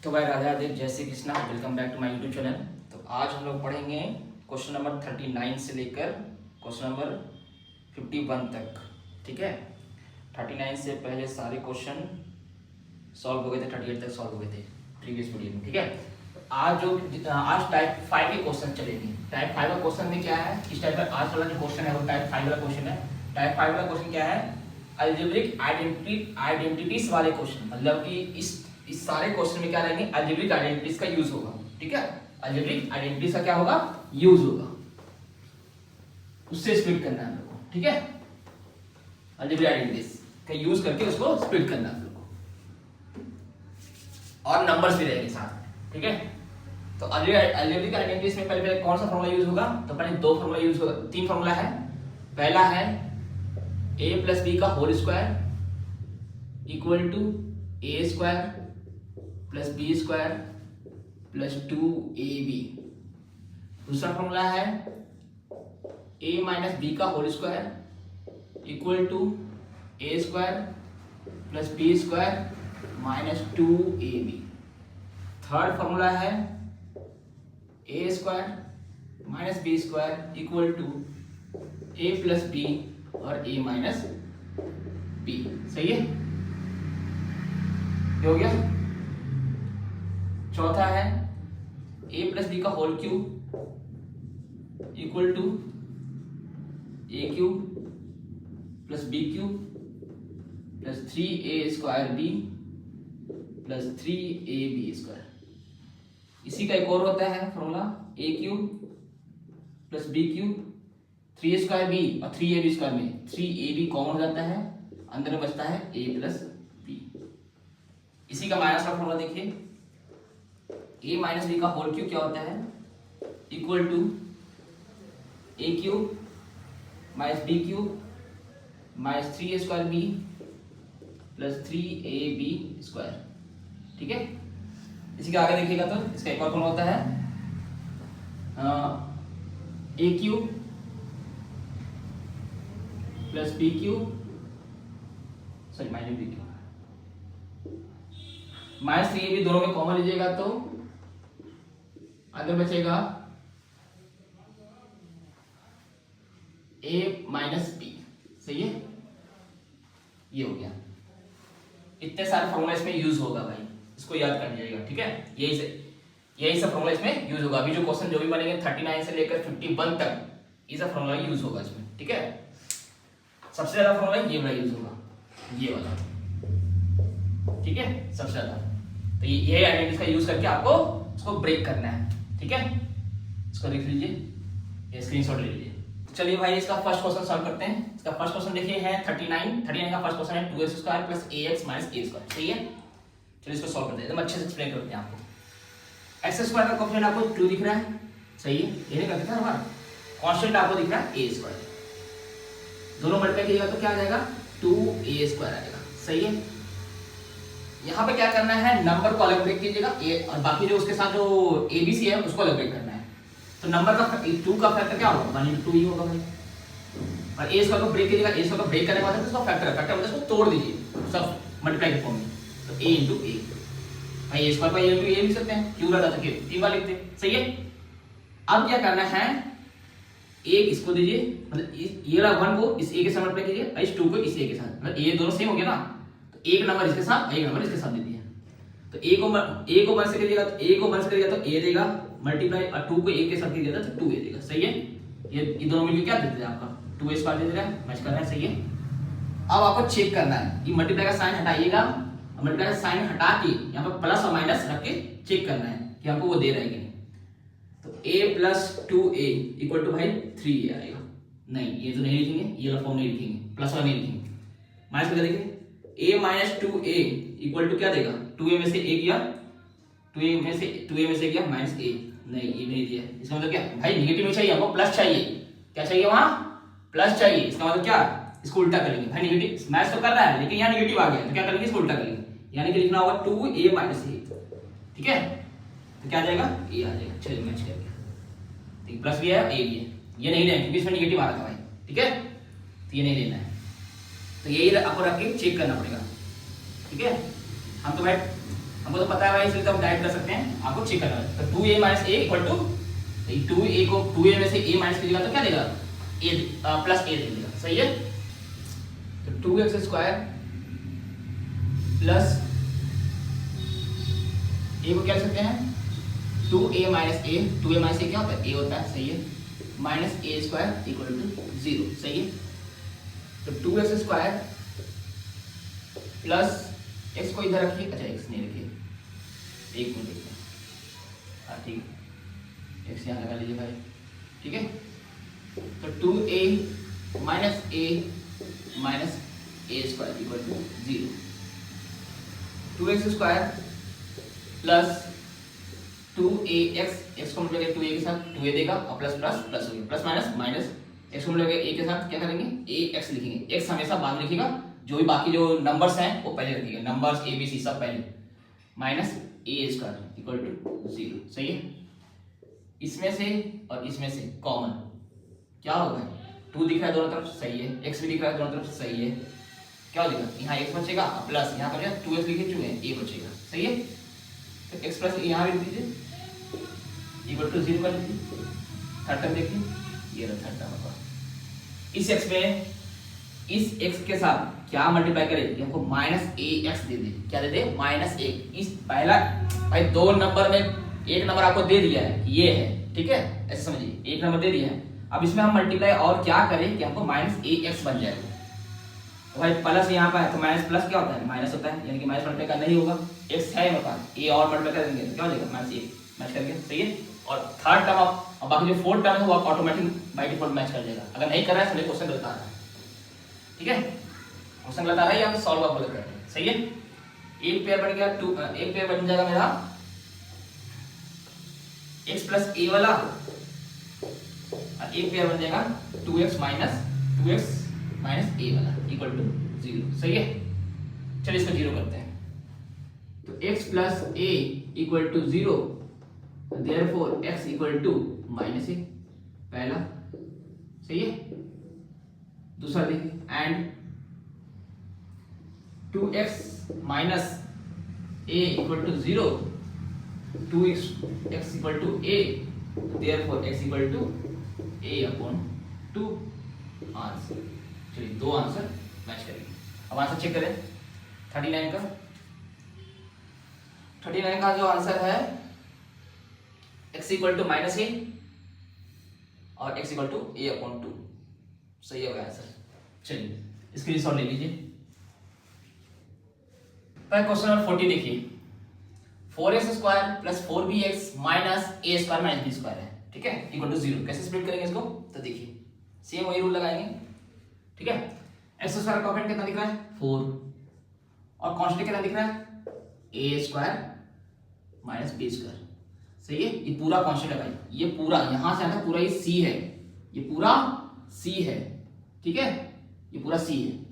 तो भाई राधा राधे, जय Shri Krishna, welcome back to my YouTube channel. तो आज हम लोग पढ़ेंगे क्वेश्चन नंबर 39 से लेकर क्वेश्चन नंबर 51 तक। ठीक है, 39 से पहले सारे क्वेश्चन सॉल्व हो गए थे, 38 तक सॉल्व हो गए थे प्रीवियस वीडियो में। ठीक है, आज टाइप 5 के क्वेश्चन चलेंगे। टाइप 5 का क्वेश्चन में क्या है, इस टाइप का आज वाला जो क्वेश्चन है वो टाइप 5 वाला क्वेश्चन है। टाइप 5 वाला क्वेश्चन क्या है, अलजेब्रिक आइडेंटिटीज वाले क्वेश्चन। मतलब कि इस सारे क्वेश्चन में क्या रहेंगे, अलजेब्रिक आइडेंटिटीज का यूज होगा। ठीक है, अलजेब्रिक आइडेंटिटीज का क्या होगा, यूज होगा, उससे स्प्लिट करना है हम लोग को। ठीक है, अलजेब्रिक आइडेंटिटीज का यूज करके उसको स्प्लिट करना है हम लोग को, और नंबर्स भी रहेंगे साथ में। ठीक है, तो अलजेब्रिक आइडेंटिटीज में पहले कौन सा फॉर्मूला यूज होगा, तो पहले दो फॉर्मूला यूज होगा, तीन फॉर्मूला है। पहला है a प्लस बी का whole square equal to A square plus B square plus 2ab। दूसरा फॉर्मूला है a माइनस बी का whole square equal to A square plus B square minus 2ab। Third formula है a square minus B square equal to a plus B और a minus B. सही है, ये हो गया। चौथा है a प्लस बी का whole cube equal to a cube plus B cube plus 3a square B plus 3ab square. इसी का एक और होता है formula a cube plus B cube 3 square B और 3ab स्क्वायर में 3ab कॉमन हो जाता है, अंदर में बचता है a प्लस बी। इसी का माइनस का फॉर्मूला देखिए, a माइनस बी का होल क्यूब क्या होता है, equal to a cube minus B cube minus 3a square B plus 3ab square. ठीक है, इसी के आगे देखिएगा तो इसका एक और फॉर्मूला होता है a cube plus B cube sorry minus B cube minus 3ab दोनों में कॉमन लीजिएगा तो अंदर बचेगा a माइनस बी। सही है, ये हो गया। इतने सारे फॉर्मूला इसमें यूज होगा भाई, इसको याद कर लीजिएगा। ठीक है, यही सब फॉर्मूला इसमें यूज होगा। अभी जो क्वेश्चन जो भी बनेंगे 39 से लेकर 51 तक ये सब फॉर्मूला यूज होगा इसमें। ठीक है, सबसे ज्यादा फॉर्मूला ये वाला यूज होगा, ये वाला। ठीक है, सबसे ज्यादा तो ये आइडेंटिटी का यूज करके आपको इसको ब्रेक करना है। ठीक है, इसको लिख लीजिए, ये स्क्रीनशॉट ले लीजिए। चलिए भाई, इसका फर्स्ट क्वेश्चन सॉल्व करते हैं। इसका फर्स्ट क्वेश्चन देखिए है 39 का फर्स्ट क्वेश्चन है 2x square plus ax minus a square. सही है, चलिए इसको सॉल्व करते हैं, एकदम अच्छे से एक्सप्लेन करते हैं आपको। x स्क्वायर का कोएफिशिएंट आपको 2 दिख रहा है। सही है, ये नहीं करते थे हमारा कांस्टेंट आपको दिख रहा है a स्क्वायर, दोनों मल्टीप्लाई कीजिएगा तो क्या आ जाएगा 2a स्क्वायर आएगा। सही है, यहाँ पे क्या करना है, नंबर को अलग ब्रेक कीजिएगा a और बाकी जो उसके साथ जो abc है उसको अलग ब्रेक करना है। तो नंबर का 2 का फैक्टर क्या होगा, 1 into 2 ही होगा भाई। और a स्क्वायर को ब्रेक कीजिएगा, a स्क्वायर को ब्रेक करने के बाद उसका फैक्टर मतलब उसको तोड़ दीजिए सब मल्टीप्लाई के फॉर्म में, तो a into a भाई, a स्क्वायर को a into a लिख सकते हैं, क्यों रहता था कि 3 बार लिखते। सही है, अब क्या करना है, एक इसको दीजिए, मतलब ये वाला 1 को इस a के साथ मल्टीप्लाई कीजिए, इस 2 को इस a के साथ, मतलब a दोनों सेम हो गया ना, तो एक नंबर इसके साथ एक नंबर इसके साथ दे दिया। तो a को 1 से करिएगा तो a को 1 से करिएगा तो a देगा मल्टीप्लाई, और 2 को 1 के साथ कीजिएगा तो 2a देगा। सही है, ये दोनों मिलकर क्या देते हैं आपका 2a स्क्वायर दे रहा है, मैच कर रहा है। सही है, अब आपको चेक करना है, ये मल्टीप्लाई का साइन हटाइएगा, मल्टीप्लाई का साइन हटा के यहाँ पर प्लस और माइनस रख के चेक करना है कि हमको वो दे रहा है कि नहीं। तो a plus 2a equal to भाई 3a आएगा। नहीं, ये तो नहीं लिखेंगे, ये वाला फॉर्म नहीं लिखेंगे, प्लस वाला नहीं लिखेंगे, माइनस करके देखिए a minus 2a equal to क्या देगा, 2a में से a गया, 2a में से गया माइनस a। नहीं, ये नहीं दिया, इसका मतलब क्या भाई, नेगेटिव में चाहिए हमको, प्लस चाहिए। क्या चाहिए, वहां प्लस चाहिए। इसका मतलब क्या, इसको उल्टा करेंगे भाई, नेगेटिव मैच तो कर रहा है लेकिन यहाँ नेगेटिव आ गया, तो क्या करेंगे, इसको उल्टा करेंगे, यानी कि लिखना होगा 2a माइनस a। ठीक है, तो क्या आ जाएगा, a आ जाएगा। चलिए मैच कर गया, ठीक, प्लस भी है a भी है, ये नहीं लेना क्योंकि इसमें नेगेटिव आ रहा था भाई। ठीक है, तो ये नहीं लेना है, तो यही आपको रख के चेक करना पड़ेगा। ठीक है, हम तो भाई हमको तो पता है भाई, इसलिए तो हम डायरेक्ट कर सकते हैं, आपको चेक करना है। तो 2a minus A equal to 2a को 2a में से a माइनस कीजिएगा तो क्या देगा, a प्लस a दे देगा, सही है। तो 2x स्क्वायर प्लस a को क्या लिख सकते हैं 2a minus a, 2a minus a क्या होता है, a होता है, सही है, minus a square equal to 0, सही है। तो 2x स्क्वायर प्लस x को इधर रखिए, अच्छा x नहीं रखिए, एक मिनट देखते हैं, हाँ ठीक है, x यहाँ लगा लीजिए भाई, ठीक है। तो 2a minus a square equal to 0, 2x square plus 2ax, x को मल्टीप्लाई 2a के साथ 2a देगा और प्लस प्लस प्लस हो गया, प्लस माइनस माइनस, x को मल्टीप्लाई a के साथ क्या करेंगे ax लिखेंगे, x हमेशा बाद में लिखिएगा, जो भी बाकी जो नंबर्स हैं वो पहले रखिएगा, नंबर्स a b c सब पहले, minus a square equal to 0, सही है। इसमें से और इसमें से कॉमन क्या होगा, 2 दिख रहा है दोनों तरफ, सही है, x भी दिख रहा है दोनों तरफ, सही है, क्या हो जाएगा यहाँ x बचेगा प्लस यहाँ पर 2x लिखे चुके हैं, a बचेगा, सही है। तो x प्लस यहाँ भी लिख दीजिए इक्वल टू 0 कर लीजिए, थर्ड टर्म देखिए, ये रहा थर्ड टर्म आपका। इस x में इस x के साथ क्या मल्टीप्लाई करें कि हमको माइनस ax दे दे, क्या दे दे माइनस a, इस पहला भाई 2 नंबर में एक नंबर आपको दे दिया है कि ये है, ठीक है, ऐसे समझिए, एक नंबर दे दिया है, अब इसमें हम मल्टीप्लाई और क्या करें कि हमको माइनस ax बन जाएगा। तो भाई प्लस यहाँ पर है तो माइनस प्लस क्या होता है, माइनस होता है, यानी कि माइनस मल्टीप्लाई करना ही होगा, x है मेरे पास, a और मल्टीप्लाई कर देंगे तो क्या हो जाएगा माइनस a, मैच करके, सही है। और थर्ड टर्म अब बाकी जो फोर्थ टर्म है वो ऑटोमेटिक बाय डिफॉल्ट मैच कर जाएगा, अगर नहीं कर रहा है तो क्वेश्चन गलत आ रहा है, ठीक है, क्वेश्चन गलत आ रहा है या सॉल्व आप बोल कर, सही है। एक पेयर बन गया, एक पेयर बन जाएगा मेरा x प्लस a वाला, और एक पेयर बन जाएगा 2x माइनस a वाला इक्वल टू 0, सही है। चलिए इसको 0 करते हैं, तो x plus a equal to 0, therefore x equal to minus a, पहला, सही है। दूसरा देखिए, and 2x minus a equal to 0, 2x equal to a, therefore x equal to a upon 2, answer. चलिए 2 आंसर मैच करेंगे। अब आंसर चेक करें 39 का जो आंसर है x equal to minus a और x equal to a upon 2, सही है आंसर। चलिए स्क्रीनशॉट ले लीजिए। क्वेश्चन नंबर 40 देखिए, 4x square plus 4bx minus a square minus b square है, ठीक है, इक्वल टू 0। कैसे स्प्लिट करेंगे इसको, तो देखिए सेम वही रूल लगाएंगे, ठीक है। एक्स स्क्वायर का कोएफिशिएंट कितना दिख रहा है 4, और कांस्टेंट कितना दिख रहा है a square minus b square, सही है। ये पूरा कांस्टेंट है भाई, ये पूरा यहां से आता पूरा ये c है, ये पूरा c है, ठीक है, ये पूरा c है।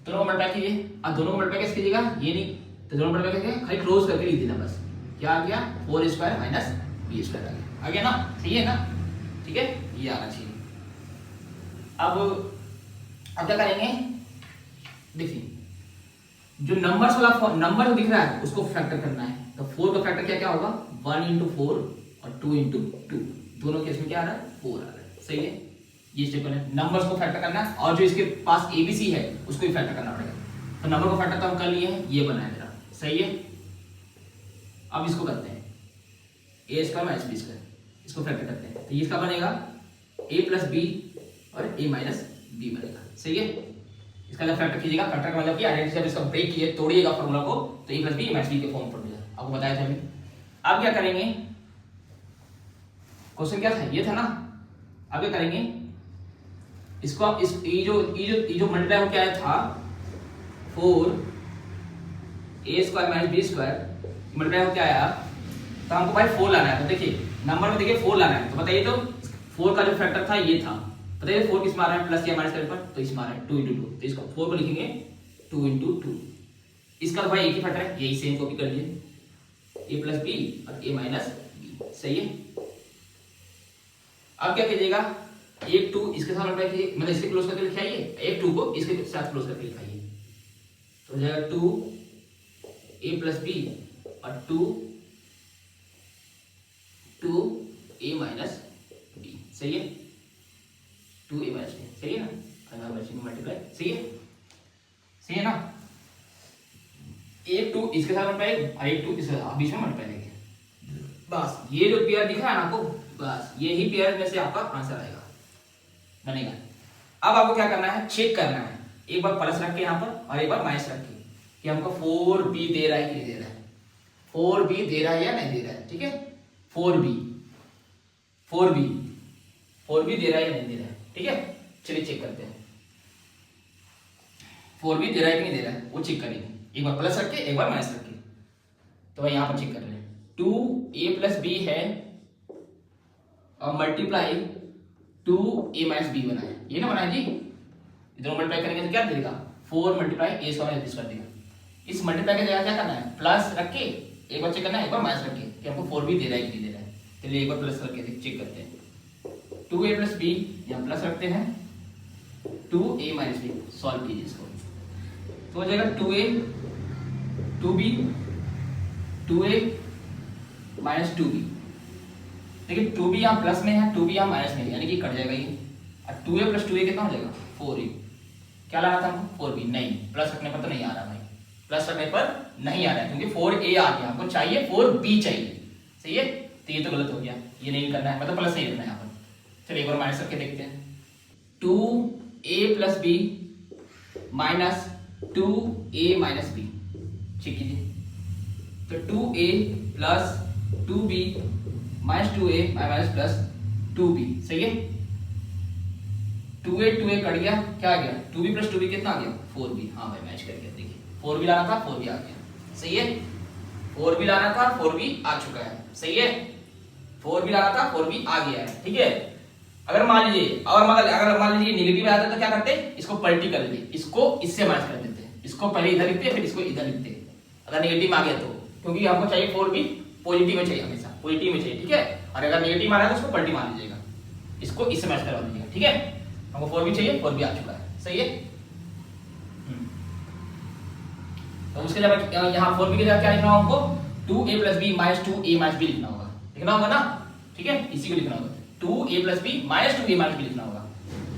दोनों को मल्टीप्लाई कीजिए, अब दोनों को मल्टीप्लाई कैसे कीजिएगा, ये नहीं तो दोनों मल्टीप्लाई करके खाली क्लोज करके लिख देना बस, क्या आ गया 4 स्क्वायर माइनस b स्क्वायर आ गया ना, सही है ना, ठीक है, ये आना चाहिए। अब क्या करेंगे, देखिए जो नंबर्स वाला नंबर दिख रहा है उसको फैक्टर करना है, तो 4 का फैक्टर क्या क्या होगा 1 into 4 और 2 into 2, दोनों केस में क्या आ रहा है 4 आ रहा है, सही है। ये स्टेप है, नंबर्स को फैक्टर करना है, और जो इसके पास एबीसी है उसको भी फैक्टर करना पड़ेगा। तो नंबर को फैक्टर तो हम कर लिए हैं, ये बना है मेरा, सही है। अब इसको करते हैं a square minus b square, इसको फैक्टर करते हैं, तो ये इसका बनेगा a प्लस बी और a माइनस बी बनेगा, सही है। इसका जब फैक्टर कीजिएगा, फैक्टर का मतलब कि आइडेंटिटी जब इसका ब्रेक किए तोड़िएगा फॉर्मूला को, तो a plus B minus B के फॉर्म पर मिलेगा, आपको बताया था अभी। अब क्या करेंगे, क्वेश्चन क्या था, ये था ना। अब क्या करेंगे, इसको आप इस ये जो मल्टीप्लाई हो क्या था 4 a square minus b square multiply हो क्या आया, तो हमको भाई 4 लाना है। तो देखिए नंबर में देखिए 4 लाना है, तो बताइए तो 4 का जो फैक्टर था ये था, बताइए 4 किस में आ रहा है, प्लस या माइनस करने पर, तो इसमें आ रहा है 2 into 2, तो इसको 4 को लिखेंगे 2 into 2। इसका तो भाई एक ही फैक्टर है, यही सेम कॉपी कर लीजिए, a प्लस बी और a माइनस बी, सही है। अब क्या कीजिएगा, एक 2 इसके साथ मल्टीप्लाई कीजिए, मतलब इसके क्लोज करके लिखाइए, एक 2 को इसके साथ क्लोज करके लिखाइए, तो हो जाएगा 2 ए प्लस बी और टू ए माइनस बी, सही है, 2a माइनस बी, सही है ना, मल्टीप्लाई, सही है ना। एक टू इसके साथ मल्टीप्लाई और एक टू इसके साथ बीच में मल्टीप्लाई लेंगे, बस ये जो पेयर दिख रहा है ना आपको, बस यही पेयर में से आपका आंसर आएगा, बनेगा। अब आपको क्या करना है, चेक करना है, एक बार प्लस रख के यहाँ पर और एक बार माइनस रख के कि हमको 4b दे रहा है कि नहीं दे रहा है, 4b दे रहा है या नहीं दे रहा है, ठीक है, 4b दे रहा है या नहीं दे रहा है, ठीक है। चलिए चेक करते हैं 4b दे रहा है कि नहीं दे रहा है, वो चेक करेंगे, एक बार प्लस रख के एक बार माइनस रख के। तो भाई यहाँ पर चेक कर रहे हैं, 2a प्लस बी है और मल्टीप्लाई 2a माइनस बी बना है, ये ना बना है जी, इधर मल्टीप्लाई करेंगे तो क्या देगा, 4 मल्टीप्लाई a स्क्वायर माइनस कर देगा। इस मल्टीप्लाई की जगह क्या करना है, प्लस रख के एक बार चेक करना है, एक बार माइनस रख के कि हमको 4b दे रहा है कि नहीं दे रहा है। चलिए एक बार प्लस करके चेक करते हैं, 2a प्लस बी यहाँ प्लस रखते हैं, 2a माइनस बी सॉल्व कीजिए इसको, तो हो जाएगा 2a 2b 2a minus 2b। देखिए 2b यहाँ प्लस में है, 2b यहाँ माइनस में है, यानी कि कट जाएगा ये, और 2a प्लस 2a कितना हो जाएगा, 4a। क्या लाना था हमको, 4b, नहीं प्लस रखने पर तो नहीं आ रहा भाई, प्लस रखने पर नहीं आ रहा है क्योंकि 4a आ गया, हमको चाहिए 4b चाहिए, सही है। तो ये तो गलत हो गया, ये नहीं करना है, मतलब प्लस नहीं रखना है यहाँ पर। चलिए एक बार माइनस करके देखते हैं, 2a plus B minus 2a minus B, check कीजिए, तो 2a plus 2b minus 2a minus plus 2b, सही है। 2a कट गया, क्या आ गया, 2b प्लस 2b कितना आ गया, 4b, हाँ भाई मैच कर गया, देखिए 4b लाना था 4b आ गया, सही है, 4b लाना था 4b आ चुका है, सही है, 4b लाना था 4b आ गया है, ठीक है। अगर मान लीजिए नेगेटिव आता तो क्या करते, इसको पलटी कर देते, इसको इससे माइनस कर देते, इसको पहले इधर लिखते फिर इसको इधर लिखते, अगर नेगेटिव आ गया तो, क्योंकि हमको चाहिए 4b पॉजिटिव में चाहिए, हमेशा पॉजिटिव में चाहिए, ठीक है। और अगर नेगेटिव आ रहा है तो उसको पलटी मार लीजिएगा, इसको इससे मैच करवा दीजिएगा, ठीक है। हमको 4b चाहिए, 4b आ चुका है, सही है। तो उसके जगह यहाँ 4b की जगह क्या लिखना होगा हमको, 2a plus B minus 2a minus B लिखना होगा ना, ठीक है, इसी को लिखना होगा, 2a plus B minus 2a minus B लिखना होगा।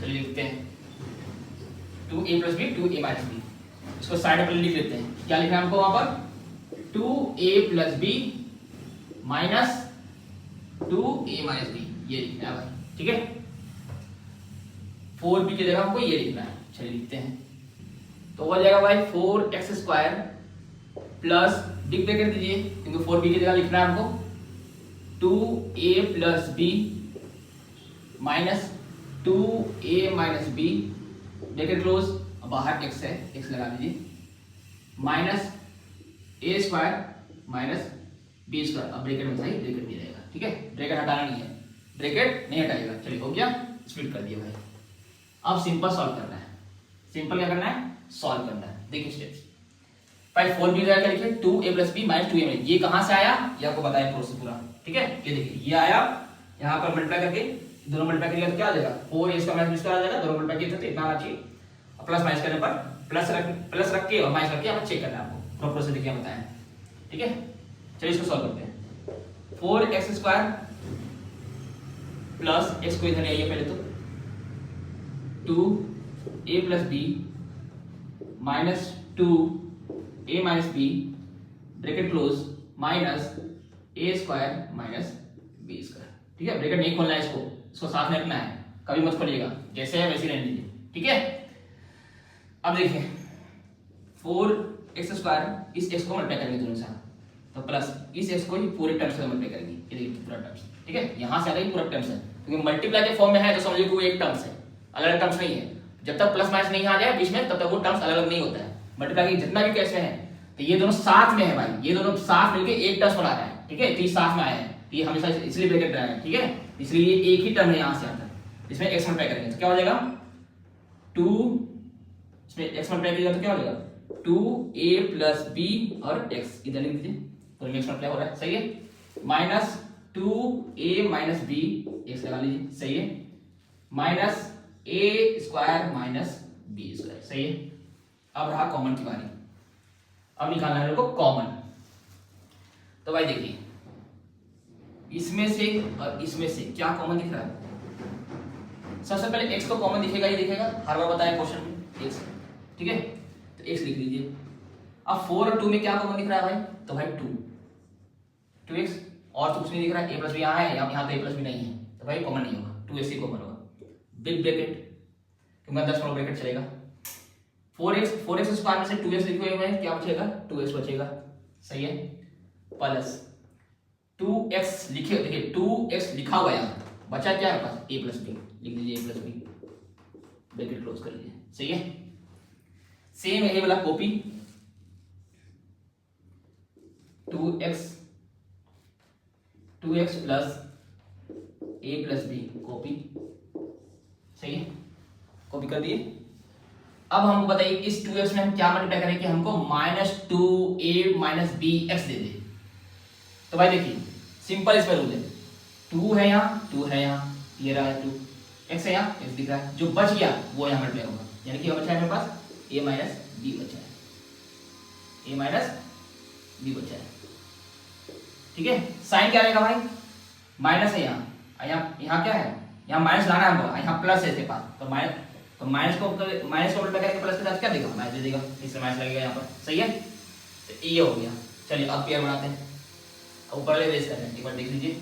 चलिए लिखते हैं 2a plus B 2a minus B, इसको साइड पर लिख लेते हैं, क्या लिखना है हमको वहां पर, 2a plus B minus 2a minus B, ये लिखना है भाई, ठीक है। 4b की जगह हमको ये लिखना है, चलिए लिखते हैं, तो हो जाएगा भाई 4x square plus Dick bracket दीजिए क्योंकि 4b की जगह लिखना है हमको, 2a plus B minus 2a minus B, bracket close, बाहर x है, x लगा लीजिए, minus a square minus b square, अब ब्रैकेट में सही ब्रैकेट नहीं रहेगा, ठीक है, ब्रैकेट हटाना नहीं है, ब्रैकेट नहीं हटाएगा। चलिए हो गया, स्प्लिट कर दिया भाई। अब सिंपल सॉल्व करना है, सिंपल क्या करना है, सॉल्व करना है, देखिए स्टेप्स। पहले 4b क्या लिखे, 2a plus B minus 2a, ये कहां से आया ये आपको बताया प्रोसेस पूरा, ठीक है। ये देखिए ये आया, यहाँ पर मल्टीप्लाई करके दोनों मल्टीप्लाई करेंगे तो क्या आ जाएगा, 4a इसका माइनस इसका आ जाएगा, दोनों मल्टीप्लाई किए तो इतना आना चाहिए, प्लस माइनस करने पर प्लस रख के और माइनस करके हमें चेक करना है, आपको पूरा प्रोसेस देखिए बताया, ठीक है। चलिए इसको सॉल्व करते हैं, 4x स्क्वायर प्लस x को इधर ले आइए पहले तो, 2a plus B minus 2a minus B, bracket close, minus a square minus b square, ठीक है। ब्रैकेट नहीं खोलना है, इसको साथ में रखना है, कभी मत खोलिएगा, जैसे है वैसे रहने दीजिए, ठीक है। अब देखिए 4x स्क्वायर, इस x को मल्टीप्लाई करेंगे दोनों साथ, तो प्लस इस x को ही पूरे टर्म से मल्टीप्लाई करेंगे, ये देखिए पूरा टर्म्स, ठीक है, यहां से आ गई पूरा टर्म्स है, क्योंकि मल्टीप्लाई के फॉर्म में है तो समझिए कि वो एक टर्म्स है, अलग टर्म्स नहीं है। जब तक प्लस माइनस नहीं आ जाए बीच में तब तक वो टर्म्स अलग अलग नहीं होता है। मल्टीप्लाई के जितना भी केस में है तो ये दोनों साथ में है भाई, ये दोनों साथ मिलके एक टर्म्स बना रहा है, ठीक है, तो ये साथ में आया है, ये हमेशा इसलिए ब्रैकेट रहा है, ठीक है, इसलिए ये एक ही टर्म है यहां से आता है, इसमें x मल्टीप्लाई करेंगे तो क्या हो जाएगा 2, इसमें x मल्टीप्लाई करेंगे तो क्या हो जाएगा 2a प्लस b और x इधर लिख दीजिए, तो x मल्टीप्लाई हो रहा है, सही है, minus 2a minus b, x लगा लीजिए, सही है, minus a square minus b square, सही है। अब रहा कॉमन की बारी, अब निकालना है मेरे को कॉमन। तो भाई देखिए इसमें से और इसमें से क्या कॉमन दिख रहा है? सबसे पहले x तो कॉमन दिखेगा ही दिखेगा, हर बार बताया क्वेश्चन में x, ठीक है, तो x लिख लीजिए। अब 4 और 2 में क्या कॉमन दिख रहा है भाई? तो भाई 2x, और तो कुछ नहीं दिख रहा है, a प्लस भी यहाँ है, यहाँ तो a प्लस भी नहीं है, तो भाई कॉमन नहीं होगा, 2x ही कॉमन होगा। बिग ब्रैकेट, क्योंकि 10 स्मॉल ब्रैकेट चलेगा। 4x स्क्वायर में से 2x लिखे हुए हैं, क्या बचेगा? 2x बचेगा, सही है, प्लस 2x लिखे, देखिए 2x लिखा हुआ है, बचा क्या है पास? a प्लस बी, लिख लीजिए a plus B, bracket close कर लीजिए, सही है। सेम है ये वाला copy, 2x plus a plus B copy, सही है, कॉपी कर दिए। अब हमको बताइए इस 2x में हम क्या मल्टीप्लाई करें कि हमको -2a माइनस bx दे दे। तो भाई देखिए सिंपल इसमें रूल है, 2 है यहाँ, 2 है यहाँ, ये रहा है 2, x है यहाँ, x दिख रहा है, जो बच गया वो यहाँ मल्टीप्लाई होगा, यानी कि बचा है मेरे पास a माइनस b बचा है, a माइनस b बचा है, ठीक है। साइन क्या रहेगा भाई? माइनस है यहाँ, यहाँ क्या है? यहाँ माइनस लाना है हमको, यहाँ प्लस है इसके पास, तो माइनस को मल्टीप्लाई करके प्लस के साथ क्या देगा? माइनस दे देगा, इसलिए माइनस लगेगा यहाँ पर, सही है। तो ये हो गया। चलिए अब पेयर बनाते हैं, ऊपर वाले रेस करते हैं, एक बार देख लीजिए।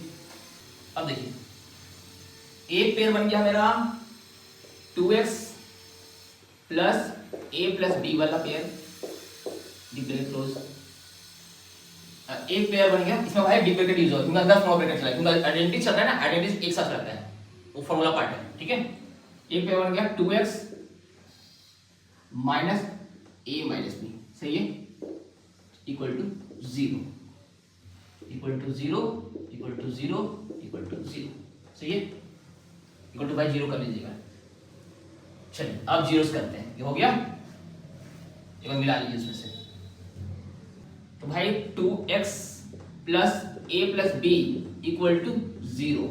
अब देखिए एक पेयर बन गया मेरा 2x plus a plus b वाला पेयर, ब्रैकेट क्लोज। एक पेयर बन गया, इसमें भाई बिग ब्रैकेट यूज होगा क्योंकि 10 स्मॉल ब्रैकेट चला है, क्योंकि आइडेंटिटी चल रहा है ना, आइडेंटिटी एक साथ रहता है, वो फॉर्मूला पार्ट है, ठीक है। एक पेयर बन गया 2x minus a minus b, सही है, equal to 0, equal to 0, equal to 0, equal to 0, सही है, इक्वल टू भाई 0 कर लीजिएगा। चलिए अब जीरोस करते हैं, ये हो गया, एक बार मिला लीजिए इसमें से। तो भाई 2x plus a plus b equal to 0,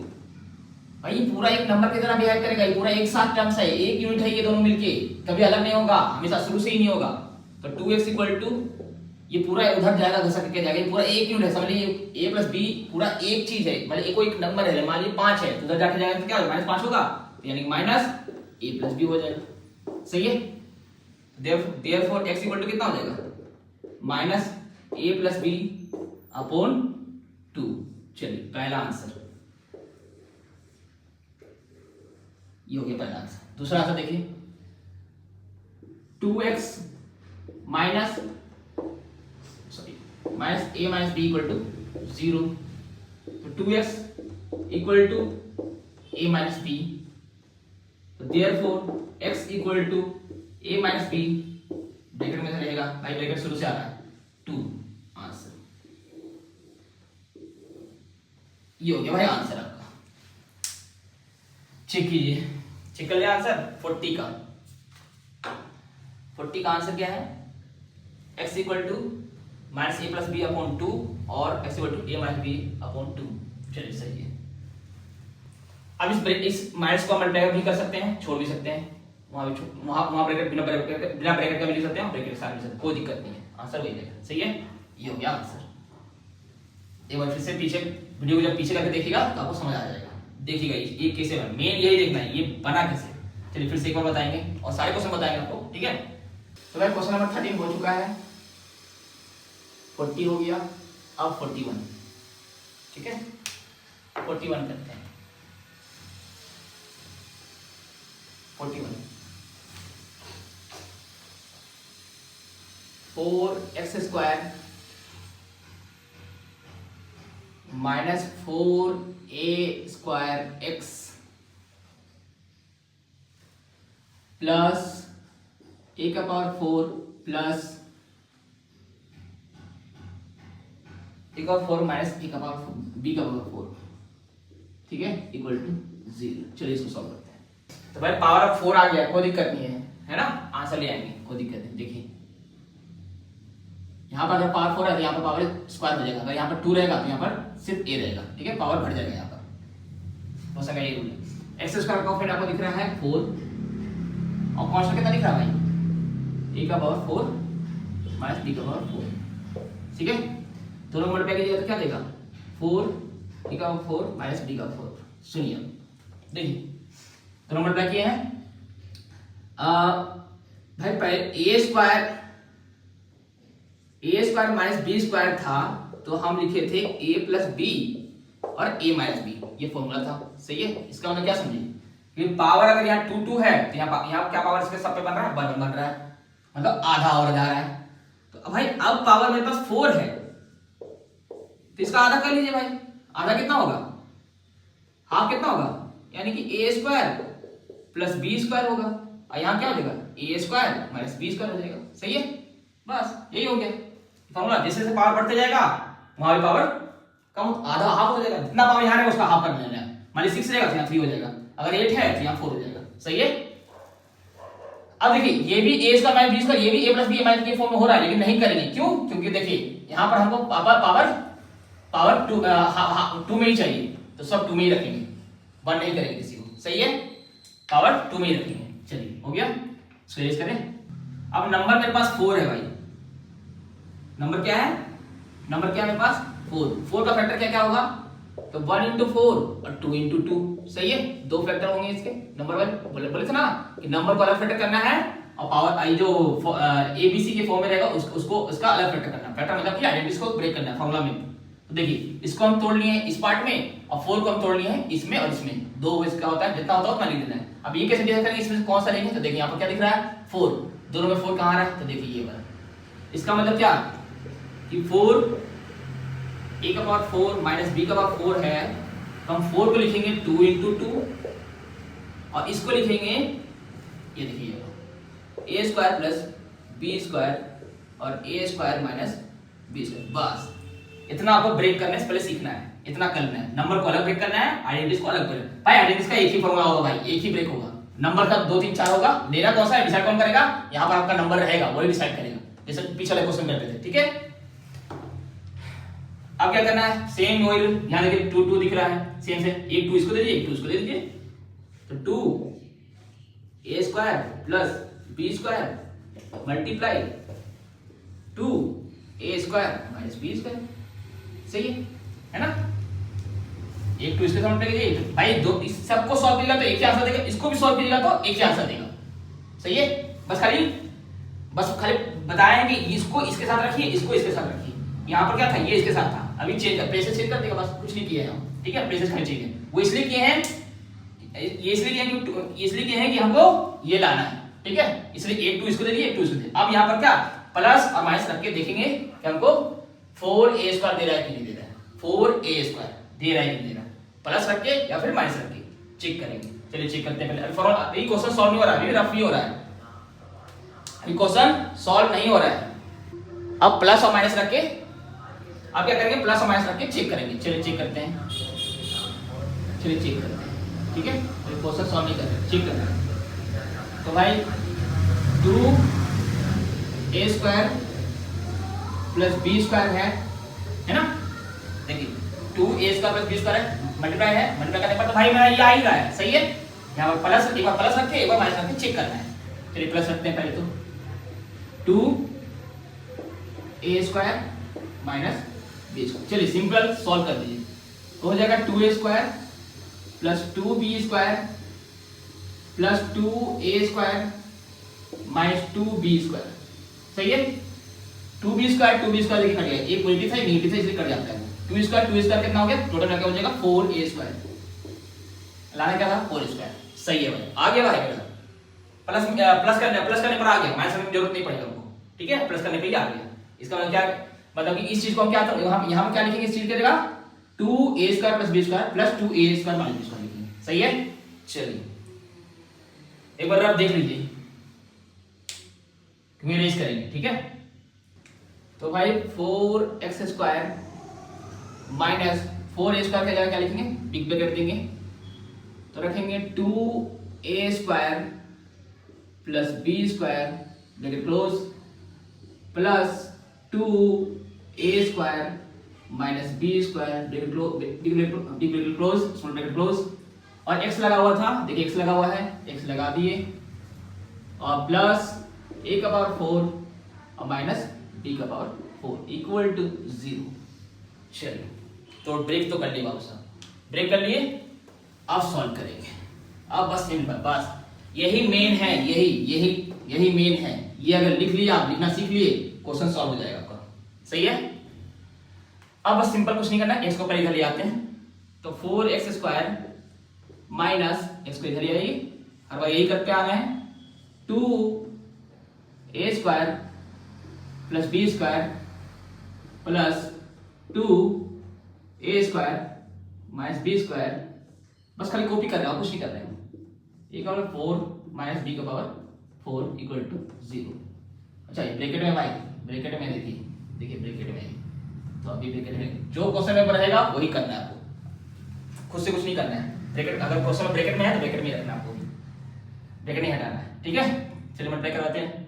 भाई ये पूरा एक नंबर की तरह बिहेव करेगा, ये पूरा एक साथ टर्म्स है, एक यूनिट है ये दोनों मिलके, कभी अलग नहीं होगा, हमेशा शुरू से ही नहीं होगा। तो 2x इक्वल टू, ये पूरा उधर जाएगा, घसक के जाएगा, ये पूरा एक यूनिट है, समझ लीजिए a प्लस b पूरा एक चीज है, मतलब कोई एक नंबर है, मान लीजिए 5 है, तो उधर जाके जाएगा तो क्या होगा? -5 होगा, तो यानी कि माइनस a प्लस b हो जाएगा, सही है। देयरफॉर x इक्वल टू कितना हो जाएगा? Minus a plus b upon 2। चलिए पहला आंसर ये हो गया, पहला आंसर। दूसरा आंसर देखिए 2x minus a minus b equal to 0, तो 2x equal to a minus b, तो therefore x equal to a minus b, bracket में से रहेगा भाई, ब्रैकेट शुरू से आ रहा है 2, आंसर ये हो गया भाई आंसर आपका। चेक कीजिए, चेक कर लिया आंसर 40 का। 40 का आंसर क्या है? x equal to minus a plus B upon 2 और x equal to a minus b upon 2। चलिए सही है। अब इस माइनस को मल्टीप्लाई भी कर सकते हैं, छोड़ भी सकते हैं, वहां ब्रैकेट बिना ब्रैकेट का भी लिख सकते हैं, ब्रैकेट के साथ भी लिख सकते हैं, कोई दिक्कत नहीं है, आंसर वही रहेगा, सही है। ये हो गया आंसर। एक बार फिर से पीछे वीडियो को जब पीछे करके देखिएगा तो आपको समझ आ जाएगा, देखिएगा ये कैसे बना, मेन यही देखना है ये बना कैसे। चलिए फिर से एक बार बताएंगे और सारे क्वेश्चन बताएंगे आपको, ठीक है। तो भाई क्वेश्चन नंबर 13 हो चुका है, 40 हो गया, अब 41, ठीक है, 41 करते हैं। 41 4x square minus 4a square x plus a का पावर 4 प्लस a का पावर 4 माइनस a का पावर b का पावर 4, ठीक है, इक्वल टू 0। चलिए इसको सॉल्व करते हैं। तो भाई पावर ऑफ 4 आ गया, कोई दिक्कत नहीं है ना, आंसर ले आएंगे, कोई दिक्कत नहीं। देखिए यहाँ पर अगर पावर 4 है तो यहाँ पर पावर स्क्वायर हो जाएगा, अगर यहाँ पर 2 रहेगा तो यहाँ पर सिर्फ a रहेगा, ठीक है, पावर बढ़ जाएगा यहाँ पर, हो सका ये रूल है। एक्स स्क्वायर का कोएफिशिएंट आपको दिख रहा है 4 और कांस्टेंट कितना दिख रहा है भाई? a का पावर 4 माइनस b का पावर 4, ठीक है, दोनों मल्टीप्लाई कीजिएगा तो क्या देगा 4 डी का 4 माइनस डी का 4। सुनिए देखिए दोनों मल्टीप्लाई किए हैं, भाई पहले ए स्क्वायर माइनस बी स्क्वायर था तो हम लिखे थे ए प्लस बी और ए माइनस बी, ये फॉर्मूला था। सही है, इसका मतलब क्या समझिए कि पावर अगर यहाँ 2 2 है तो यहाँ क्या पावर इसके सब पे बन रहा है 1 बन रहा है, मतलब आधा और जा रहा है। तो भाई अब पावर मेरे पास 4 है तो इसका आधा कर लीजिए भाई, आधा कितना होगा हाफ कितना होगा, यानी कि ए स्क्वायर प्लस बी स्क्वायर होगा, और यहाँ क्या हो जाएगा ए स्क्वायर माइनस बी स्क्वायर हो जाएगा। सही है, बस यही हो गया फॉर्मूला। जैसे जैसे पावर बढ़ते जाएगा वहां भी पावर कम, आधा हाफ हो जाएगा, जितना पावर यहाँ है उसका हाफ कर लेना है। मान ली 6 रहेगा तो यहाँ 3 हो जाएगा, अगर 8 है तो यहाँ 4 हो जाएगा। सही है, अब देखिए ये भी A square minus B square, ये भी A plus B minus B form में हो रहा है, लेकिन नहीं करेंगे क्यों, क्योंकि देखिए यहाँ पर हमको पावर 2 में ही चाहिए, तो सब 2 में ही रखेंगे, 1 नहीं करेंगे किसी को। सही है, पावर 2 में ही रखेंगे। चलिए हो गया, इसको इरेज करें। अब नंबर मेरे पास 4 है भाई, नंबर क्या है, नंबर क्या है मेरे पास 4 का फैक्टर क्या क्या होगा, तो 1 into 4 और 2 into 2। सही है, 2 फैक्टर होंगे इसके नंबर वाले, बोले थे ना कि नंबर को अलग फैक्टर करना है और पावर जो एबीसी के फॉर्म में रहेगा उसको उसका अलग फैक्टर करना है। फैक्टर मतलब कि आइडेंटिटी को ब्रेक करना है फॉर्मूला में। तो देखिए इसको हम तोड़ लिए हैं इस पार्ट में और 4 को हम तोड़ लिए हैं इसमें और इसमें, दो इसका होता है, जितना होता है उतना लिख देना है। अब ये कैसे डिसाइड करेंगे इसमें कौन सा लेंगे, तो देखिए यहाँ पर क्या दिख रहा है 4, दोनों में 4 कहाँ आ रहा है, तो देखिए ये वाला। इसका मतलब क्या कि 4 a का पावर 4 माइनस b का पावर 4 है, तो हम 4 को लिखेंगे 2 into 2 और इसको लिखेंगे ये देखिए a square plus b square और a square minus b square. बस इतना आपको ब्रेक करने से पहले सीखना है, इतना करना है। नंबर को अलग ब्रेक करना है, आइडेंटिटीज को अलग ब्रेक। भाई आइडेंटिटीज का एक ही फॉर्मूला होगा भाई, एक ही ब्रेक होगा। नंबर का 2 3 4 होगा, लेना कौन सा है डिसाइड कौन करेगा, यहाँ पर आपका नंबर रहेगा वही डिसाइड करेगा, जैसे पिछले क्वेश्चन करते थे। ठीक है, अब क्या करना है, सेम वही यहां देखिए 2 2 दिख रहा है, सेम से एक 2 इसको दे दीजिए, एक 2 इसको दे दीजिए, तो 2 a square plus b square multiply 2 a square minus b square. सही है ना, एक 2 इसके साथ मल्टीप्लाई कीजिए भाई, दो इस सबको सॉल्व कीजिएगा तो एक ही आंसर देगा, इसको भी सॉल्व कीजिएगा तो एक ही आंसर देगा। सही है, बस खाली बताएं कि इसको इसके साथ रखिए, इसको इसके साथ रखिए। यहाँ पर क्या था, ये इसके साथ था, अभी चेंज कर प्लेसेस चेंज कर देगा, बस कुछ नहीं किया है हम। ठीक है, प्लेसेस खाली चेंज है, वो इसलिए किए हैं, ये इसलिए किए हैं कि हमको ये लाना है। ठीक है, इसलिए एक 2 इसको दे दिए, एक 2 इसको दे। अब यहाँ पर क्या प्लस और माइनस रख के देखेंगे कि हमको 4a स्क्वायर दे रहा है कि नहीं दे रहा है, 4a स्क्वायर दे रहा है कि नहीं दे रहा है, प्लस रख के या फिर माइनस रख के चेक करेंगे। चलिए चेक करते हैं पहले। अभी क्वेश्चन सॉल्व नहीं हो रहा है, अभी रफ ही हो रहा है, अभी क्वेश्चन सॉल्व नहीं हो रहा है। अब प्लस और माइनस रख के अब क्या करेंगे, प्लस और माइनस रख के चेक करेंगे। चलिए चेक करते हैं, चलिए चेक करते हैं। ठीक है, तो क्वेश्चन सॉल्व नहीं कर रहे, चेक करना है। तो भाई 2a square plus b square है ना, देखिए 2a square plus b square है, मल्टीप्लाई है, मल्टीप्लाई करने पर तो भाई मेरा ये आ ही रहा है। सही है, यहाँ पर प्लस, एक बार प्लस रख के एक बार माइनस रख के चेक करना है। चलिए प्लस रखते हैं पहले, तो 2a square minus b square. चलिए सिंपल सॉल्व कर दीजिए, तो हो जाएगा 2a square plus 2b square plus 2a square minus 2b square. सही है, 2b स्क्वायर देखिए कट गया, एक पॉजिटिव था एक नेगेटिव था इसलिए कट जाता है। 2 स्क्वायर कितना हो गया, टोटल क्या हो जाएगा 4a स्क्वायर, लाना क्या था 4 स्क्वायर। सही है भाई, आ गया भाई मेरा प्लस करने पर आ गया, माइनस करने की जरूरत नहीं पड़ेगा हमको। ठीक है, प्लस करने पे ही आ गया। इसका मतलब क्या, मतलब कि इस चीज को हम क्या यहाँ पर क्या लिखेंगे, इस चीज के जगह 2a square plus b square plus 2a square minus b square लिखेंगे। सही है, चलिए एक बार आप देख लीजिए, इरेज करेंगे। ठीक है, तो भाई 4x square minus 4a square का जगह क्या लिखेंगे, बिग ब्रैकेट देंगे, तो रखेंगे 2a square plus b square bracket close plus 2a square minus b square bracket close small bracket close, और x लगा हुआ था, देखिए x लगा हुआ है, x लगा दिए, और प्लस a का पावर 4 और माइनस b का पावर 4 इक्वल टू 0। चलिए तो ब्रेक तो कर लिए बाबू साहब, ब्रेक कर लिए, अब सॉल्व करेंगे। अब बस सिंपल, बस यही मेन है, यही मेन है। ये अगर लिख लिया, आप लिखना सीख लिए, क्वेश्चन सॉल्व हो जाएगा आपका। सही है। अब बस सिंपल कुछ नहीं करना, एक्स को पहले इधर ले आते हैं, तो 4x² माइनस एक्स को इधर ले आइए, और वह यही करके आना है 2a² plus b² plus 2a² minus b²। बस खाली कॉपी कर रहे हो, कुछ नहीं कर रहे हैं। ए का पावर 4 माइनस बी का पावर 4 इक्वल टू 0। अच्छा ये ब्रैकेट में भाई, ब्रैकेट में देखिए ब्रैकेट में, तो अभी ब्रैकेट में जो क्वेश्चन में रहेगा वही करना है आपको, खुद से कुछ नहीं करना है। ब्रैकेट अगर क्वेश्चन में ब्रैकेट में है तो ब्रैकेट में रखना है आपको, ब्रैकेट नहीं हटाना है। ठीक है, चलिए मल्टीप्लाई करवाते हैं।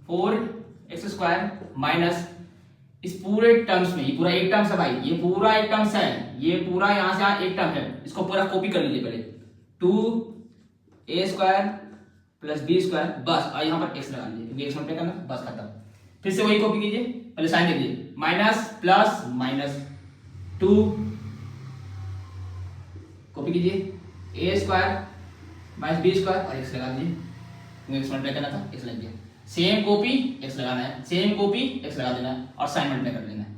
4x² माइनस इस पूरे टर्म्स में, ये पूरा एक टर्म्स है भाई, ये पूरा एक टर्म्स है, ये पूरा यहां से यहां एक टर्म है, इसको पूरा कॉपी कर लीजिए पहले। 2a² प्लस b², बस और यहां पर x लगा लीजिए क्योंकि x मल्टीप्लाई करना, बस खत्म। फिर से वही कॉपी कीजिए, पहले साइन दे दीजिए, माइनस प्लस माइनस 2 कॉपी कीजिए, a² माइनस b² और x लगा दीजिए क्योंकि x मल्टीप्लाई करना था, x लग गया। सेम कॉपी x लगाना है, सेम कॉपी x लगा देना है और साइन मल्टीप्लाई कर देना है।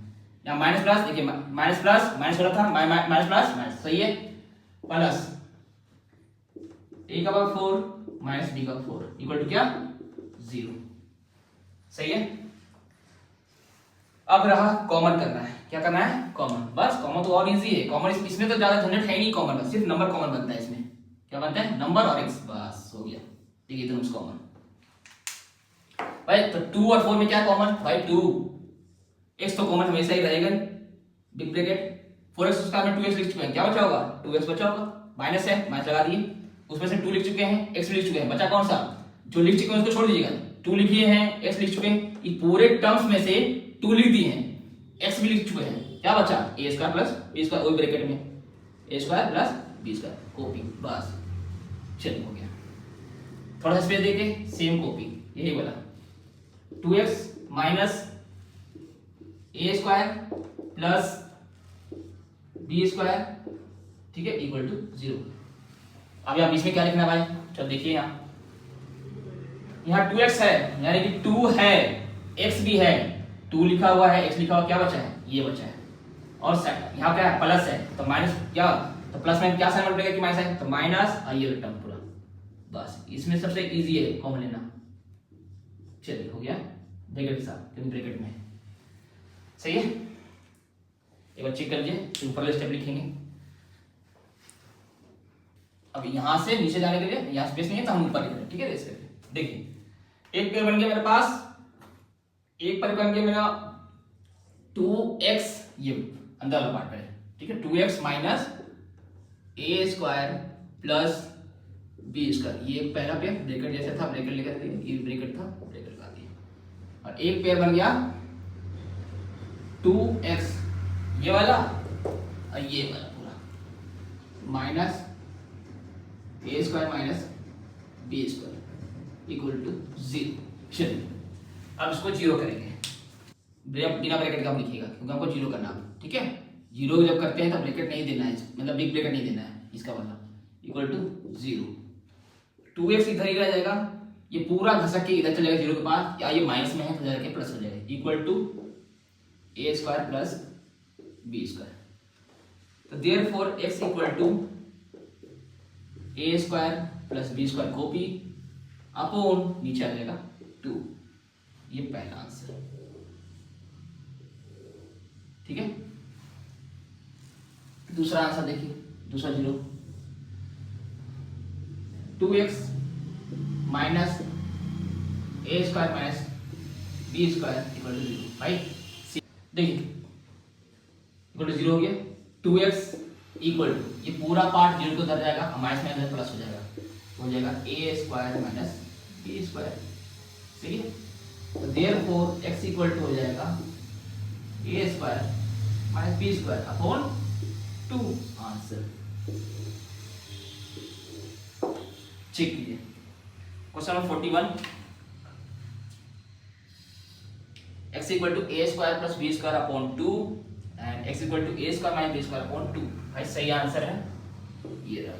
यहाँ माइनस प्लस, देखिए माइनस प्लस माइनस हो रहा था, माइनस प्लस माइनस, सही है, प्लस a का पावर 4 माइनस b का 4 इक्वल टू क्या 0। सही है। अब रहा कॉमन करना है, क्या करना है कॉमन, बस कॉमन तो और इजी है, कॉमन इसमें तो ज्यादा झंझट है नहीं कॉमन का, सिर्फ नंबर कॉमन बनता है इसमें। क्या बनता है, नंबर और x, बस हो गया। ठीक है, दोनों कॉमन भाई। तो 2 और 4 में क्या कॉमन भाई, 2 x तो कॉमन हमेशा ही रहेगा, बिग ब्रैकेट 4x² में 2x लिख चुके हैं, क्या बचा होगा 2x बचा होगा, माइनस है माइनस लगा दिए, उसमें से 2 लिख चुके हैं, x भी लिख चुके हैं, बचा कौन सा, जो लिख चुके हैं उसको छोड़ दीजिएगा। 2 लिखे हैं, x लिख चुके हैं, ये पूरे टर्म्स में से 2 लिख दिए हैं, x भी लिख चुके हैं, क्या बचा a² प्लस b², वही ब्रैकेट में a² प्लस b², कॉपी, बस चलिए हो गया। थोड़ा स्पेस देके सेम कॉपी, यही बोला 2x minus a² plus b², ठीक है, इक्वल टू 0। अब यहाँ बीच में क्या लिखना है भाई, चलो देखिए यहाँ 2x है, यानी कि 2 है, x भी है, 2 लिखा हुआ है, x लिखा हुआ, क्या बचा है, ये बचा है, और यहाँ क्या है प्लस है, तो माइनस क्या, तो प्लस में क्या साइन मल्टीप्लाई कि माइनस है, तो माइनस और ये टर्म पूरा, बस इसमें सबसे इजी है कॉमन लेना। चलिए हो गया ब्रैकेट के साथ, क्योंकि ब्रैकेट में है। सही है, एक बार चेक कर लीजिए, ऊपर स्टेप लिखेंगे। अब यहां से नीचे जाने के लिए यहाँ स्पेस नहीं है तो हम ऊपर लिख रहे हैं, ठीक है। ऐसे देखिए एक पेयर बन गया मेरे पास, एक पेयर बन गया मेरा 2x, ये अंदर वाला पार्ट है, ठीक है, 2x minus a² plus b², ये पहला पेयर ब्रैकेट जैसे था, ब्रैकेट लेकर ये ब्रैकेट था, ब्रैकेट लगा दिया। और एक पेयर बन गया 2x, ये वाला और ये वाला पूरा, minus a² minus b² equal to 0। चलिए अब इसको 0 करेंगे, बिना ब्रैकेट का हम लिखिएगा क्योंकि हमको 0 करना है, ठीक है। 0 जब करते हैं तो ब्रैकेट नहीं देना है, मतलब बिग ब्रैकेट नहीं देना है, इसका मतलब इक्वल टू 0। 2x इधर ही रह जाएगा, ये पूरा घसक के इधर चलेगा 0 के पास, या ये माइनस में है तो जाके प्लस हो जाएगा, equal to a² plus b²। तो therefore x equal to a² plus b² copy upon नीचे आ जाएगा 2, ये पहला आंसर, ठीक है। दूसरा आंसर देखिए, दूसरा 0, 2x minus a² minus b² equal to 0। भाई देखिए इक्वल टू 0 हो गया, 2x इक्वल टू, ये पूरा पार्ट 0 को उधर जाएगा, माइनस में अंदर प्लस हो जाएगा, हो जाएगा a² माइनस b², सही है। तो देयरफॉर x इक्वल टू हो जाएगा a² minus b² upon 2, answer. Check कीजिए question number 41, x equal to A square plus B square upon 2 and x equal to A square minus B square upon 2। भाई सही answer है ये रहा।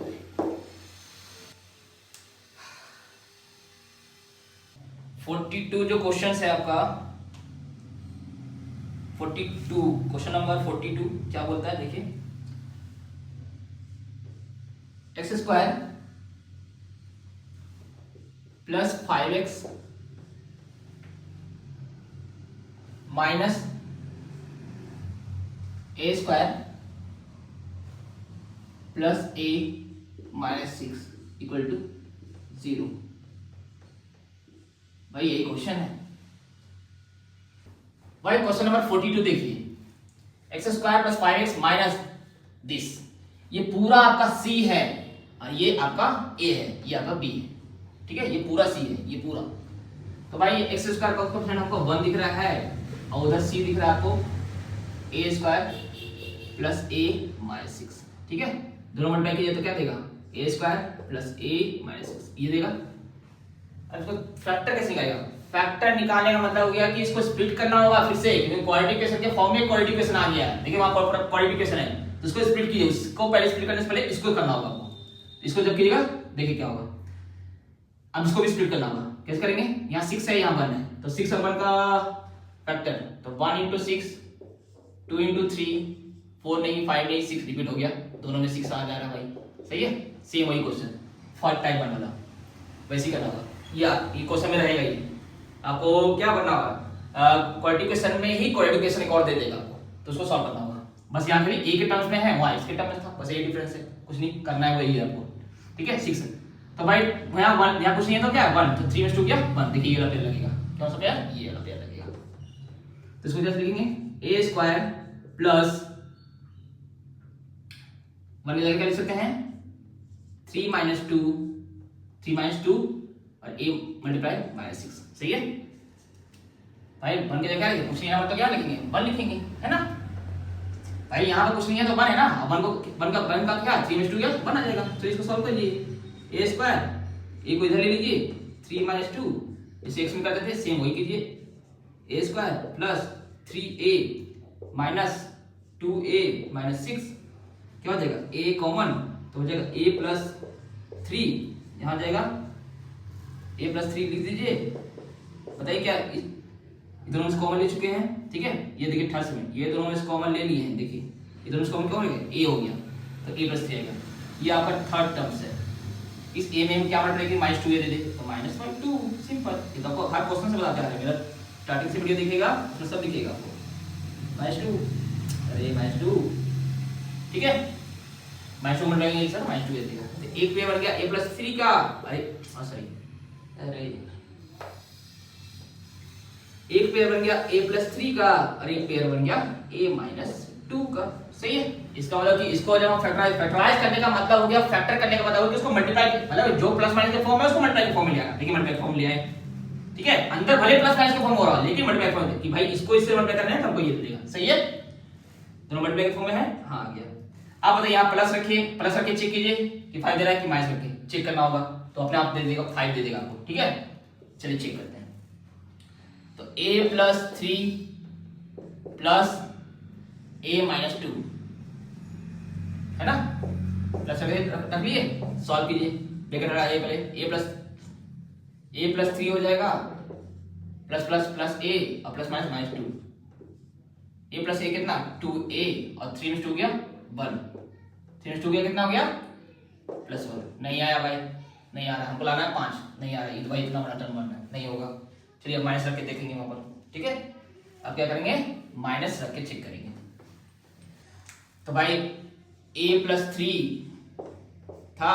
42 जो question है आपका 42 क्वेश्चन नंबर 42 क्या बोलता है देखिए, X square plus 5x minus A square plus A minus 6 equal to 0। भाई यही क्वेश्चन है। भाई क्वेश्चन नंबर 42 देखिए, X square plus 5x minus this, ये पूरा आपका c है और ये आपका a है, ये आपका b है, ठीक है, ये पूरा c है, ये पूरा। तो भाई एक्स स्क्वायर का कोएफिशिएंट हमको 1 दिख रहा है और उधर c दिख रहा है आपको a square plus a minus 6, ठीक है। दोनों मल्टीप्लाई कीजिए तो क्या देगा, a square plus a minus 6 ये देगा। अब इसको फैक्टर कैसे निकालेगा, फैक्टर निकालने का मतलब हो गया कि इसको स्प्लिट करना होगा फिर से, क्योंकि क्वाड्रेटिक के फॉर्म में क्वाड्रेटिक है आ गया है। देखिए वहां क्वाड्रेटिक है तो इसको स्प्लिट कीजिए, उसको पहले स्प्लिट करने से पहले इसको करना होगा आपको। इसको जब कीजिएगा देखिए क्या होगा। अब इसको भी स्प्लिट करना होगा, कैसे करेंगे, यहाँ 6 है यहाँ 1 है, तो 6 और 1 का फैक्टर, तो 1 into 6 2 into 3 4 नहीं 5 नहीं 6 रिपीट हो गया, दोनों में 6 आ जा रहा है भाई, सही है। सेम वही क्वेश्चन फर्स्ट टाइप बन वाला वैसे ही करना होगा, ये क्वेश्चन में रहेगा। ये आपको क्या करना होगा, क्वाड्रेटिक में ही क्वाड्रेटिक एक और दे देगा आपको, तो उसको सॉल्व करना होगा। बस यहाँ पे a के टर्म्स में है, वहाँ x के टर्म्स में था, बस ये डिफरेंस है, कुछ नहीं करना है वही है आपको, ठीक है। 6 तो भाई यहाँ 1 यहाँ कुछ नहीं है तो क्या 1, तो 3 में 2 क्या 1, देखिए ये वाला पेयर लगेगा, कौन सा पेयर, ये वाला पेयर लगेगा। तो इसको जैसे लिखेंगे a स्क्वायर प्लस 1 की जगह क्या लिख सकते हैं 3 माइनस 2 और a मल्टीप्लाई माइनस 6, सही है भाई। 1 की जगह क्या लिखेंगे, कुछ नहीं है तो क्या लिखेंगे 1 लिखेंगे, है ना भाई। यहाँ पे कुछ नहीं है तो 1 है ना, 1 का क्या 3 में 2 क्या 1 आ जाएगा। तो इसको सॉल्व करिए, a स्क्वायर a को इधर ले लीजिए 3 माइनस 2 इसे x में कर देते हैं, सेम वही कीजिए, a square plus 3a minus 2a minus 6 क्या हो जाएगा, a कॉमन तो हो जाएगा a प्लस 3, यहाँ जाएगा a प्लस 3 लिख दीजिए। बताइए क्या दोनों में कॉमन ले चुके हैं, ठीक है। ये देखिए थर्ड में ये दोनों में कॉमन ले लिए हैं, देखिए ये दोनों में कॉमन क्या हो गया a हो गया, तो a प्लस 3 आएगा। ये आपका थर्ड टर्म्स है, इस a में हम क्या मल्टीप्लाई माइनस 2 दे दे तो माइनस 2, सिंपल। ये तो आपको हर क्वेश्चन से बताते हैं, मेरा स्टार्टिंग से वीडियो दिखेगा उसमें सब दिखेगा आपको माइनस 2, अरे माइनस 2, ठीक है। माइनस 2 मल्टीप्लाई सर माइनस 2 दे देगा, तो एक पेयर बन गया a प्लस 3 का, अरे सॉरी अरे एक पेयर बन गया a प्लस 3 का और एक पेयर बन गया a माइनस 2 का, सही है। इसका मतलब कि इसको जब हम फैक्टराइज करने का मतलब हो गया, फैक्टर करने का मतलब हो गया उसको मल्टीप्लाई, मतलब जो प्लस माइनस के फॉर्म है उसको मल्टीप्लाई के फॉर्म में ले आना, देखिए मल्टीप्लाई फॉर्म ले आए, ठीक है। अंदर भले प्लस माइनस के फॉर्म हो रहा है लेकिन मल्टीप्लाई फॉर्म कि भाई इसको इससे मल्टीप्लाई करना है तो हमको ये देगा, सही है। दोनों मल्टीप्लाई के फॉर्म में है, हां आ गया। अब बताइए यहां प्लस रखिए, प्लस रख के चेक कीजिए कि 5 दे रहा है कि माइनस रख के चेक करना होगा, तो अपने आप दे देगा 5 दे देगा आपको, ठीक है। चलिए चेक करते हैं, तो a plus 3 plus a minus 2 है ना, प्लस रख लिए, सॉल्व कीजिए, ब्रैकेट हटा दीजिए पहले, a प्लस 3 हो जाएगा प्लस प्लस प्लस a और plus minus minus 2, a plus a कितना 2a और 3 में 2 गया 1, 3 में 2 गया कितना हो गया प्लस 1, नहीं आया भाई, नहीं आ रहा, हमको लाना है 5, नहीं आ रहा, ये तो भाई इतना बड़ा टर्म बनना है, नहीं होगा। चलिए अब माइनस रख के देखेंगे वहां पर, ठीक है। अब क्या करेंगे माइनस रख के चेक करेंगे, तो भाई a प्लस 3 था,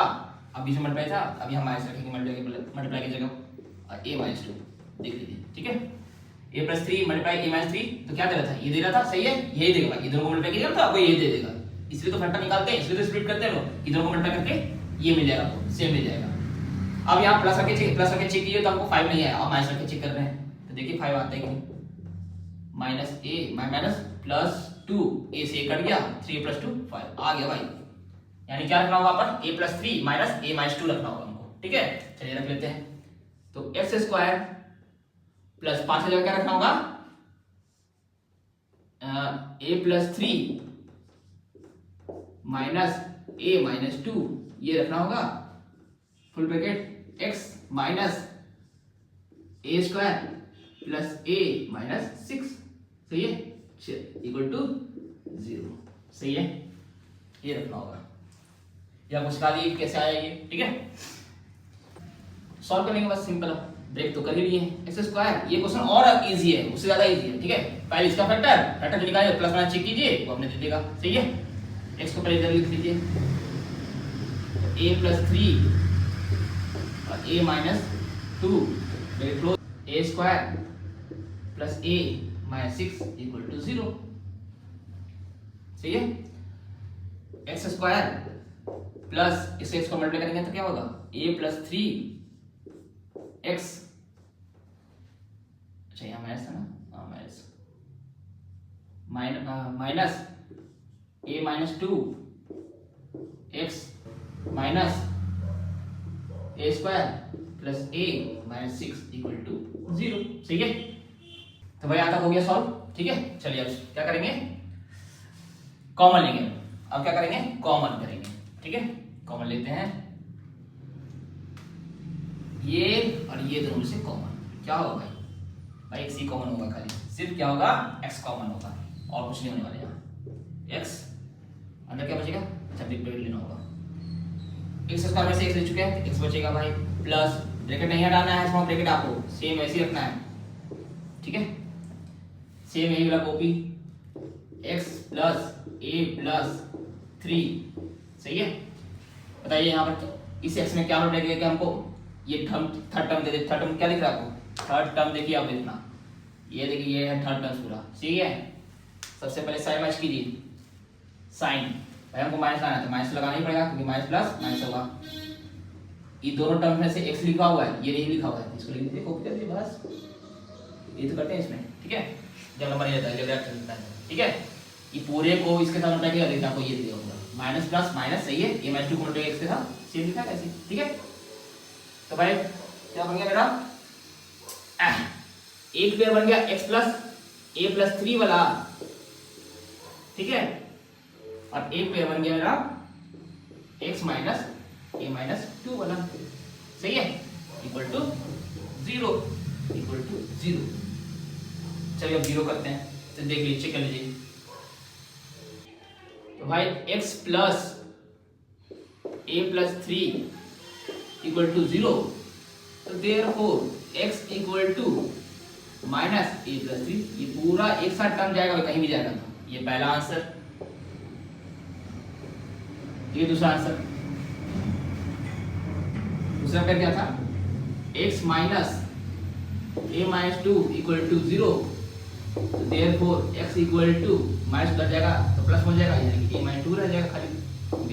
अब बीच में मल्टीप्लाई था, अभी हम माइनस रखेंगे मल्टीप्लाई की जगह और a माइनस 2 देख लीजिए, ठीक है। a plus 3 multiply a minus 3 तो क्या दे रहा था, ये दे रहा था, सही है, यही देगा भाई, इधर को मल्टीप्लाई कीजिएगा तो आपको ये दे देगा, इसलिए तो फैक्टर निकालते हैं, इसलिए तो स्प्लिट करते हैं लोग, इधर को मल्टीप्लाई करके ये मिल जाएगा आपको, सेम मिल जाएगा। अब यहाँ प्लस रख के चेक कीजिए तो आपको 5 नहीं आया, अब माइनस रख के चेक कर रहे हैं तो देखिए 5 आता है कि नहीं, minus a minus plus 2 a से a कट गया, 3 प्लस 2 5 आ गया भाई, यानी क्या रखना होगा अपन a plus 3 minus a minus 2 रखना होगा हमको, ठीक है। चलिए रख लेते हैं, तो एक्स स्क्वायर प्लस 5 की जगह क्या रखना होगा ए प्लस 3 माइनस ए माइनस 2 ये रखना होगा, full bracket x minus A square plus A minus 6, सही है, इक्वल टू 0, सही है, ये रखना होगा। या कुछ बता दिए कैसे आया ये, ठीक है। सॉल्व करने के बाद सिंपल ब्रेक तो कर ही लिए एक्स स्क्वायर, ये क्वेश्चन और इजी है, उससे ज्यादा इजी है, ठीक है। पहले इसका फैक्टर जो निकाले प्लस माइनस चेक कीजिए, वो आपने दे देगा, सही है। एक्स को पहले इधर लिख लीजिए, a प्लस 3 और a minus 2 bracket close, a square plus a minus 6 equal to 0, सही है। एक्स स्क्वायर प्लस इसे x को मल्टीप्लाई करेंगे तो क्या होगा, a प्लस 3 एक्स, अच्छा यहाँ माइनस था ना, हाँ minus a minus 2 X minus A square plus A minus 6 equal to 0, सही है। तो भाई आता हो गया सॉल्व, ठीक है। चलिए अब क्या करेंगे, कॉमन लेंगे। अब क्या करेंगे, कॉमन करेंगे, ठीक है। कॉमन लेते हैं ये और ये दोनों से कॉमन, क्या होगा भाई, भाई एक्स ही कॉमन होगा, खाली सिर्फ क्या होगा, एक्स कॉमन होगा और कुछ नहीं होने वाला यहाँ। एक्स अंदर क्या बचेगा, अच्छा बिग ब्रैकेट लेना होगा, एक्स स्क्वायर में से एक्स ले चुके हैं, एक्स बचेगा भाई, प्लस ब्रैकेट नहीं हटाना है, स्मॉल ब्रैकेट आपको सेम ऐसे ही रखना है, ठीक है। सेम यही वाला copy, x plus A plus 3, सही है। बताइए यहाँ पर इस एक्स में क्या मल्टीप्लाई करेंगे हमको, ये टर्म थर्ड टर्म दे दे, थर्ड टर्म क्या लिख रहा है आपको, थर्ड टर्म देखिए आप देखना, ये देखिए ये है थर्ड टर्म पूरा, ठीक है। सबसे पहले साइन मैच कीजिए, साइन भाई हमको माइनस लाना है तो माइनस लगाना ही पड़ेगा, क्योंकि माइनस प्लस माइनस होगा। ये दोनों टर्म में से एक्स लिखा हुआ है, ये नहीं लिखा हुआ है, इसको लिख दीजिए, कॉपी कर दीजिए बस, ये तो करते हैं इसमें, ठीक है। जब नंबर ये रहता है, जब रेक्ट रहता है, ठीक है। ये पूरे को इसके साथ मल्टीप्लाई किया, देखिए आपको ये दिया होगा माइनस प्लस माइनस, सही है। ये माइनस 2 को मल्टीप्लाई एक्स के साथ सेम लिखा है ऐसे, ठीक है। तो भाई क्या बन गया मेरा, एक पेयर बन गया एक्स प्लस ए प्लस 3 वाला, ठीक है। और एक पेयर बन गया मेरा x माइनस ए माइनस 2 वाला, सही है, इक्वल टू 0, इक्वल टू 0। चलिए अब 0 करते हैं, तो देख लीजिए, चेक कर लीजिए। तो भाई x plus A plus 3 equal to 0, तो therefore x equal to minus A plus 3, ये पूरा एक साथ टर्म जाएगा, कहीं भी जाएगा। तो ये पहला आंसर, ये दूसरा आंसर। दूसरा का क्या था, x minus A minus 2 equal to 0, therefore x equal to minus उधर जाएगा तो प्लस हो जाएगा, यानी कि a माइनस 2 रह जाएगा खाली,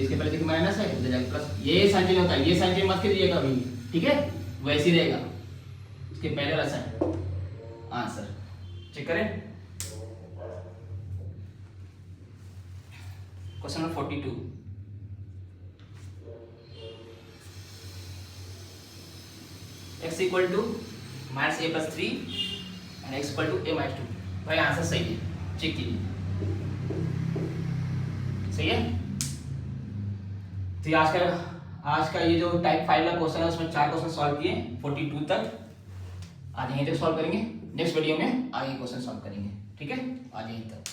इसके पहले देखिए माइनस है, उधर जाएगा प्लस। ये साइन चेंज होता है, ये साइन चेंज मत कीजिएगा अभी, ठीक है, वैसे ही रहेगा। इसके पहले वाला साइन आंसर चेक करें, question number 42, x equal to minus A plus 3 and x equal to A minus 2। भाई आंसर सही है, चेक कीजिए, सही है। तो आज का ये जो टाइप 5 का क्वेश्चन है, उसमें 4 क्वेश्चन सॉल्व किए 42 तक। आज यहीं तक सॉल्व करेंगे, नेक्स्ट वीडियो में आगे क्वेश्चन सॉल्व करेंगे, ठीक है। आज यहीं तक।